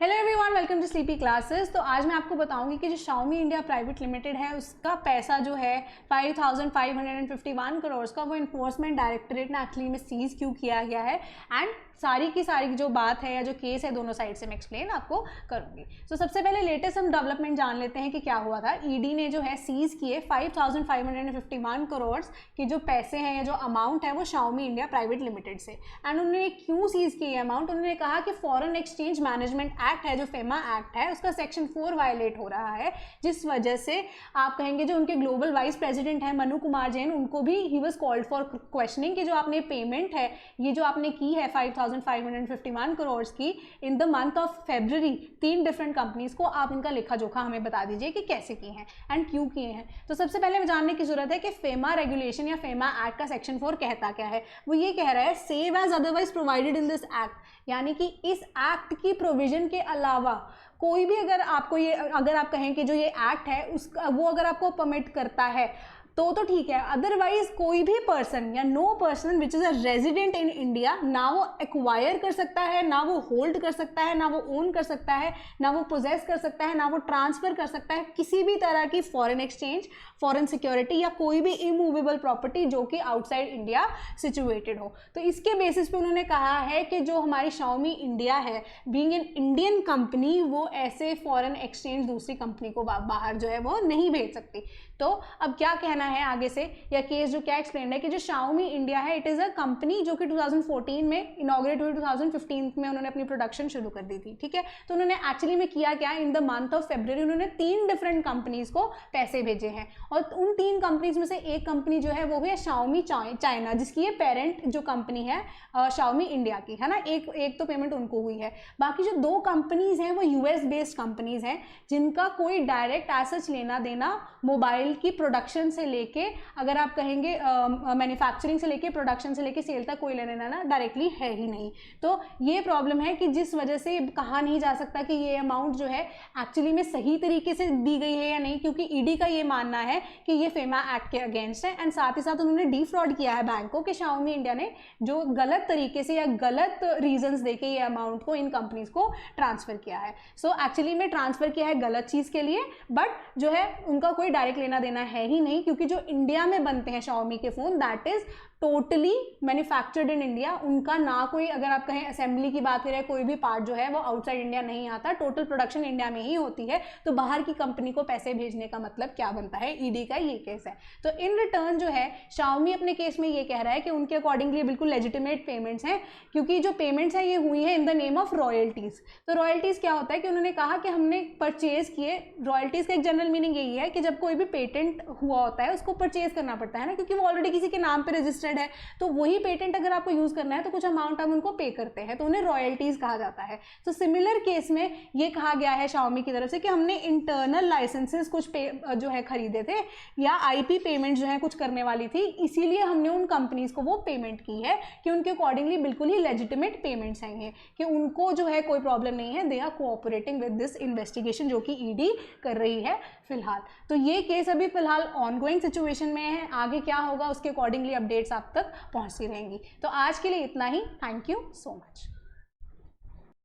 Hello everyone, welcome to sleepy classes. तो आज मैं आपको बताऊंगी कि जो Xiaomi इंडिया प्राइवेट लिमिटेड है उसका पैसा जो है 5,551 करोड़ का वो इन्फोर्समेंट डायरेक्टरेट ने एक्चुअली में सीज क्यों किया गया है एंड सारी की सारी जो बात है या जो केस है दोनों साइड से मैं एक्सप्लेन आपको करूंगी। तो सबसे पहले लेटेस्ट हम डेवलपमेंट जान लेते हैं कि क्या हुआ था। ईडी ने जो है सीज किए 5,551 करोड़ के जो पैसे हैं या जो अमाउंट है वो Xiaomi इंडिया प्राइवेट लिमिटेड से। एंड उन्होंने क्यों सीज किया अमाउंट, उन्होंने कहा कि फॉरेन एक्सचेंज मैनेजमेंट एक्ट है जो फेमा एक्ट है उसका सेक्शन 4 वायलेट हो रहा है, जिस वजह से आप कहेंगे जो उनके ग्लोबल वाइस प्रेसिडेंट है मनु कुमार जैन, उनको भी he was called for questioning कि जो आपने पेमेंट है ये जो आपने की है 5,551 करोड़ की in the month of February 3 different companies को, आप इनका लेखा जोखा हमें बता दीजिए कि कैसे किए हैं एंड क्यों किए हैं। तो सबसे पहले जानने की जरूरत है कि फेमा रेगुलेशन या फेमा एक्ट का सेक्शन 4 कहता क्या है। वो ये कह रहा है save as otherwise provided in this act, यानी कि इस एक्ट की प्रोविजन के अलावा कोई भी अगर आपको ये अगर आप कहें कि जो ये एक्ट है उसका वो अगर आपको परमिट करता है तो ठीक है, अदरवाइज कोई भी पर्सन या no person which is a resident in India ना वो एक्वायर कर सकता है, ना वो होल्ड कर सकता है, ना वो ओन कर सकता है, ना वो पोजेस कर सकता है, ना वो ट्रांसफर कर सकता है किसी भी तरह की फॉरेन एक्सचेंज, फॉरेन सिक्योरिटी या कोई भी इमूवेबल प्रॉपर्टी जो कि आउटसाइड इंडिया सिचुएटेड हो। तो इसके बेसिस पे उन्होंने कहा है कि जो हमारी Xiaomi इंडिया है बीइंग एन इंडियन कंपनी वो ऐसे फॉरेन एक्सचेंज दूसरी कंपनी को बाहर जो है वो नहीं भेज सकती। तो अब क्या कहना है आगे से या केस जो क्या एक्सप्लेन है कि जो Xiaomi इंडिया है इट इज़ अ कंपनी जो कि 2014 में इनॉग्रेट हुई, 2015 में उन्होंने अपनी प्रोडक्शन शुरू कर दी थी। ठीक है, तो उन्होंने एक्चुअली में किया क्या, in the month of February उन्होंने 3 डिफरेंट कंपनीज को पैसे भेजे हैं और उन 3 कंपनीज में से एक कंपनी जो है वो है Xiaomi चाइना, जिसकी ये पेरेंट जो कंपनी है Xiaomi इंडिया की है ना, एक तो पेमेंट उनको हुई है। बाकी जो 2 कंपनीज हैं वो यूएस बेस्ड कंपनीज हैं जिनका कोई डायरेक्ट एसेट्स लेना देना मोबाइल की प्रोडक्शन से लेके अगर आप कहेंगे मैन्युफैक्चरिंग से लेके प्रोडक्शन से लेके सेल तक कोई लेने देना डायरेक्टली है ही नहीं। तो ये प्रॉब्लम है कि जिस वजह से कहा नहीं जा सकता कि ये अमाउंट जो है एक्चुअली में सही तरीके से दी गई है या नहीं, क्योंकि ईडी का ये मानना है कि ये फेमा एक्ट के अगेंस्ट है एंड साथ ही साथ उन्होंने डिफ्रॉड किया है बैंक को कि Xiaomi इंडिया ने जो गलत तरीके से या गलत रीजंस देके ये अमाउंट को इन कंपनीज को ट्रांसफर किया है। सो एक्चुअली में ट्रांसफर किया है गलत चीज के लिए, बट जो है उनका कोई डायरेक्ट लेना देना है ही नहीं, क्योंकि जो इंडिया में बनते हैं Xiaomi के phone that is totally manufactured in India. उनका ना कोई अगर आप कहें असेंबली की बात करें कोई भी पार्ट जो है वो आउटसाइड इंडिया नहीं आता, टोटल प्रोडक्शन इंडिया में ही होती है। तो बाहर की कंपनी को पैसे भेजने का मतलब क्या बनता है, ईडी का ये केस है। तो इन रिटर्न जो है Xiaomi अपने केस में ये कह रहा है कि उनके अकॉर्डिंगली बिल्कुल लेजिटिमेट पेमेंट्स हैं, क्योंकि जो पेमेंट्स हैं ये हुई है in the name of royalties. तो रॉयल्टीज क्या होता है कि उन्होंने कहा कि हमने परचेज किए, रॉयल्टीज का एक जनरल मीनिंग यही है कि जब कोई भी पेटेंट हुआ होता है उसको परचेज करना पड़ता है ना, क्योंकि वो ऑलरेडी किसी के नाम पे रजिस्टर्ड है। तो वही पेटेंट अगर आपको यूज करना है तो कुछ अमाउंट हम उनको पे करते हैं, तो उन्हें रॉयल्टीज कहा जाता है। तो सिमिलर केस में ये कहा गया है Xiaomi की तरफ से कि हमने इंटरनल लाइसेंसेस कुछ जो है खरीदे थे या आईपी पेमेंट जो है कुछ करने वाली थी, इसीलिए हमने उन कंपनीज को वो पेमेंट की है कि उनके अकॉर्डिंगली बिल्कुल ही लेजिटिमेट पेमेंट्स हैं, कि उनको जो है कोई प्रॉब्लम नहीं है, they are cooperating with this investigation जो कि ईडी कर रही है फिलहाल। तो ये केस अभी फिलहाल ऑनगोइंग सिचुएशन में है, आगे क्या होगा उसके अकॉर्डिंगली अपडेट्स आप तक पहुंचती रहेंगी। तो आज के लिए इतना ही, थैंक यू सो मच।